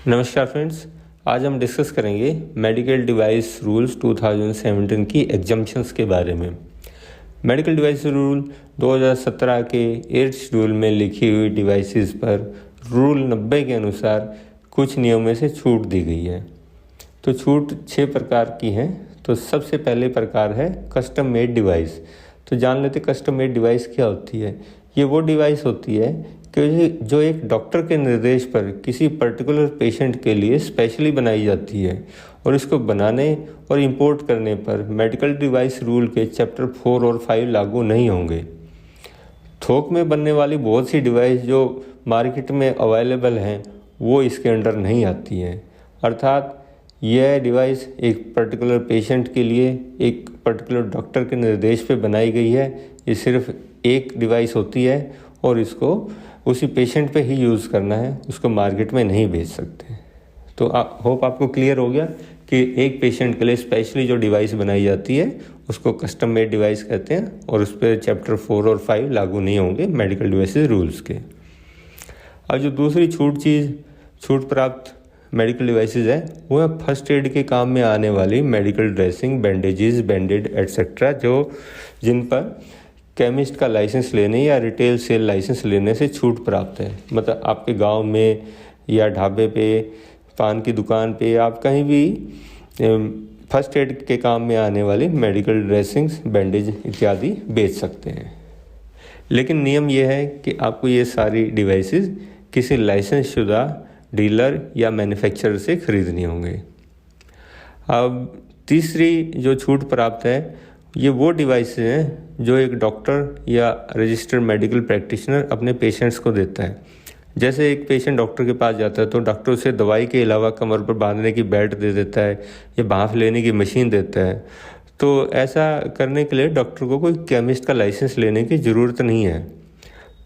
नमस्कार फ्रेंड्स, आज हम डिस्कस करेंगे मेडिकल डिवाइस रूल्स 2017 की एग्जम्पशंस के बारे में। मेडिकल डिवाइस रूल 2017 के 8th शेड्यूल में लिखी हुई डिवाइसेस पर रूल 90 के अनुसार कुछ नियमों में से छूट दी गई है। तो छूट 6 प्रकार की हैं। तो सबसे पहले प्रकार है कस्टम मेड डिवाइस। तो जान लेते कस्टम मेड डिवाइस क्या होती है। ये वो डिवाइस होती है कि जो एक डॉक्टर के निर्देश पर किसी पर्टिकुलर पेशेंट के लिए स्पेशली बनाई जाती है और इसको बनाने और इंपोर्ट करने पर मेडिकल डिवाइस रूल के चैप्टर 4 और 5 लागू नहीं होंगे। थोक में बनने वाली बहुत सी डिवाइस जो मार्केट में अवेलेबल हैं वो इसके अंडर नहीं आती हैं। अर्थात यह डिवाइस एक पर्टिकुलर पेशेंट के लिए एक पर्टिकुलर डॉक्टर के निर्देश पे बनाई गई है। ये सिर्फ एक डिवाइस होती है और इसको उसी पेशेंट पे ही यूज़ करना है, उसको मार्केट में नहीं बेच सकते। तो होप आपको क्लियर हो गया कि एक पेशेंट के लिए स्पेशली जो डिवाइस बनाई जाती है उसको कस्टम मेड डिवाइस कहते हैं और उस पर चैप्टर 4 और 5 लागू नहीं होंगे मेडिकल डिवाइसेस रूल्स के। अब जो दूसरी छूट प्राप्त मेडिकल डिवाइसेस है वो है फर्स्ट एड के काम में आने वाली मेडिकल ड्रेसिंग, बैंडेजेस, बैंडेड एट्सेट्रा जिन पर केमिस्ट का लाइसेंस लेने या रिटेल सेल लाइसेंस लेने से छूट प्राप्त है। मतलब आपके गांव में या ढाबे पे, पान की दुकान पे, आप कहीं भी फर्स्ट एड के काम में आने वाली मेडिकल ड्रेसिंग्स, बैंडेज इत्यादि बेच सकते हैं। लेकिन नियम यह है कि आपको ये सारी डिवाइसेस किसी लाइसेंस शुदा डीलर या मैन्युफैक्चरर से खरीदनी होंगे। अब तीसरी जो छूट प्राप्त है ये वो डिवाइसेस हैं जो एक डॉक्टर या रजिस्टर्ड मेडिकल प्रैक्टिशनर अपने पेशेंट्स को देता है। जैसे एक पेशेंट डॉक्टर के पास जाता है तो डॉक्टर उसे दवाई के अलावा कमर पर बांधने की बेल्ट दे देता है या भांफ लेने की मशीन देता है। तो ऐसा करने के लिए डॉक्टर को कोई केमिस्ट का लाइसेंस लेने की ज़रूरत नहीं है।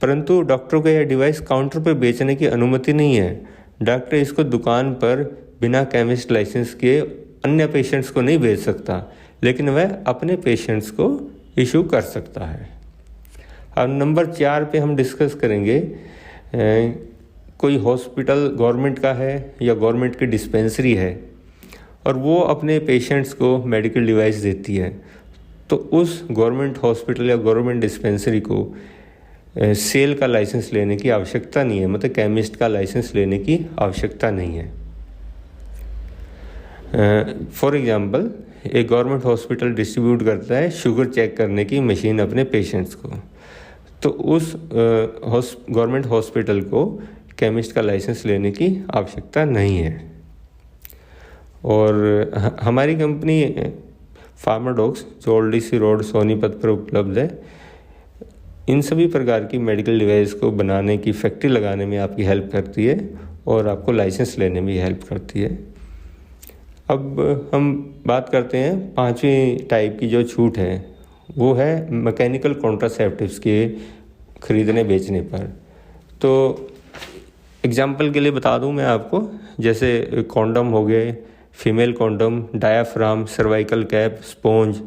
परंतु डॉक्टर को यह डिवाइस काउंटर पर बेचने की अनुमति नहीं है। डॉक्टर इसको दुकान पर बिना केमिस्ट लाइसेंस के अन्य पेशेंट्स को नहीं बेच सकता, लेकिन वह अपने पेशेंट्स को इशू कर सकता है। अब नंबर 4 पे हम डिस्कस करेंगे कोई हॉस्पिटल गवर्नमेंट का है या गवर्नमेंट की डिस्पेंसरी है और वो अपने पेशेंट्स को मेडिकल डिवाइस देती है, तो उस गवर्नमेंट हॉस्पिटल या गवर्नमेंट डिस्पेंसरी को सेल का लाइसेंस लेने की आवश्यकता नहीं है। मतलब केमिस्ट का लाइसेंस लेने की आवश्यकता नहीं है। फॉर एग्जांपल एक गवर्नमेंट हॉस्पिटल डिस्ट्रीब्यूट करता है शुगर चेक करने की मशीन अपने पेशेंट्स को, तो उस गवर्नमेंट हॉस्पिटल को केमिस्ट का लाइसेंस लेने की आवश्यकता नहीं है। और हमारी कंपनी फार्माडॉक्स जो ओल्ड DC रोड सोनीपत पर उपलब्ध है, इन सभी प्रकार की मेडिकल डिवाइस को बनाने की फैक्ट्री लगाने में आपकी हेल्प करती है और आपको लाइसेंस लेने में हेल्प करती है। अब हम बात करते हैं 5वीं टाइप की जो छूट है, वो है मैकेनिकल कॉन्ट्रासेप्टिव्स के खरीदने बेचने पर। तो एग्जांपल के लिए बता दूं मैं आपको, जैसे कॉन्डम हो गए, female condom, diaphragm, cervical cap, sponge.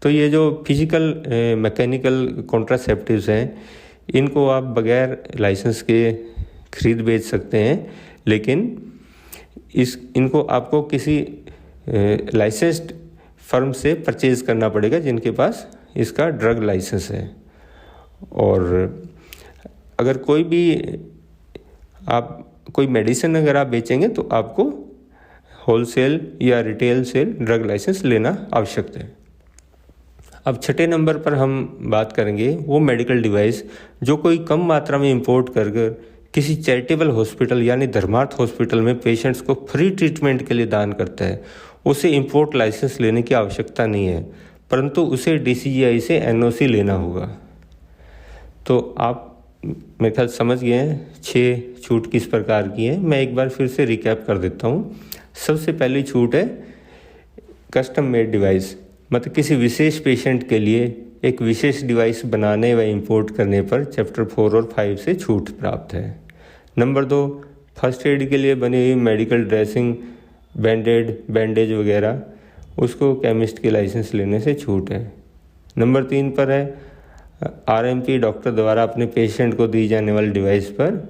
तो ये जो फिजिकल मैकेनिकल कॉन्ट्रासेप्टिव्स हैं इनको आप बगैर लाइसेंस के खरीद बेच सकते हैं, लेकिन इनको आपको किसी लाइसेंस्ड फर्म से परचेज़ करना पड़ेगा जिनके पास इसका ड्रग लाइसेंस है। और अगर कोई मेडिसिन अगर आप बेचेंगे तो आपको होलसेल या रिटेल सेल ड्रग लाइसेंस लेना आवश्यक है। अब 6ठे नंबर पर हम बात करेंगे वो मेडिकल डिवाइस जो कोई कम मात्रा में इंपोर्ट कर किसी चैरिटेबल हॉस्पिटल यानी धर्मार्थ हॉस्पिटल में पेशेंट्स को फ्री ट्रीटमेंट के लिए दान करता है। उसे इंपोर्ट लाइसेंस लेने की आवश्यकता नहीं है, परंतु उसे DCGI से NOC लेना होगा। तो आप मेरे ख्याल समझ गए हैं 6 छूट किस प्रकार की है। मैं एक बार फिर से रिकैप कर देता हूँ। सबसे पहली छूट है कस्टम मेड डिवाइस, मतलब किसी विशेष पेशेंट के लिए एक विशेष डिवाइस बनाने व इंपोर्ट करने पर चैप्टर 4 और 5 से छूट प्राप्त है। नंबर 2, फर्स्ट एड के लिए बनी हुई मेडिकल ड्रेसिंग, बैंडेज वगैरह, उसको केमिस्ट के लाइसेंस लेने से छूट है। नंबर 3 पर है RMP डॉक्टर द्वारा अपने पेशेंट को दी जाने वाली डिवाइस पर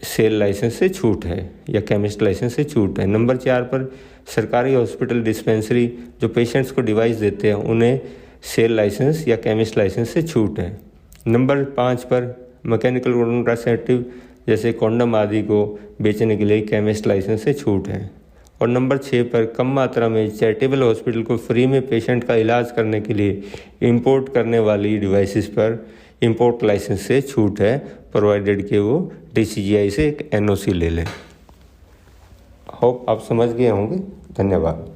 सेल लाइसेंस से छूट है या केमिस्ट लाइसेंस से छूट है। नंबर 4 पर सरकारी हॉस्पिटल डिस्पेंसरी जो पेशेंट्स को डिवाइस देते हैं उन्हें सेल लाइसेंस या केमिस्ट लाइसेंस से छूट है। नंबर 5 पर मैकेनिकल कॉन्ट्रासेप्टिव जैसे कॉन्डम आदि को बेचने के लिए केमिस्ट लाइसेंस से छूट है। और नंबर 6 पर कम मात्रा में चैरिटेबल हॉस्पिटल को फ्री में पेशेंट का इलाज करने के लिए इंपोर्ट करने वाली डिवाइसेस पर इंपोर्ट लाइसेंस से छूट है, प्रोवाइडेड कि वो DCGI से एक NOC ले लें। होप आप समझ गए होंगे। धन्यवाद।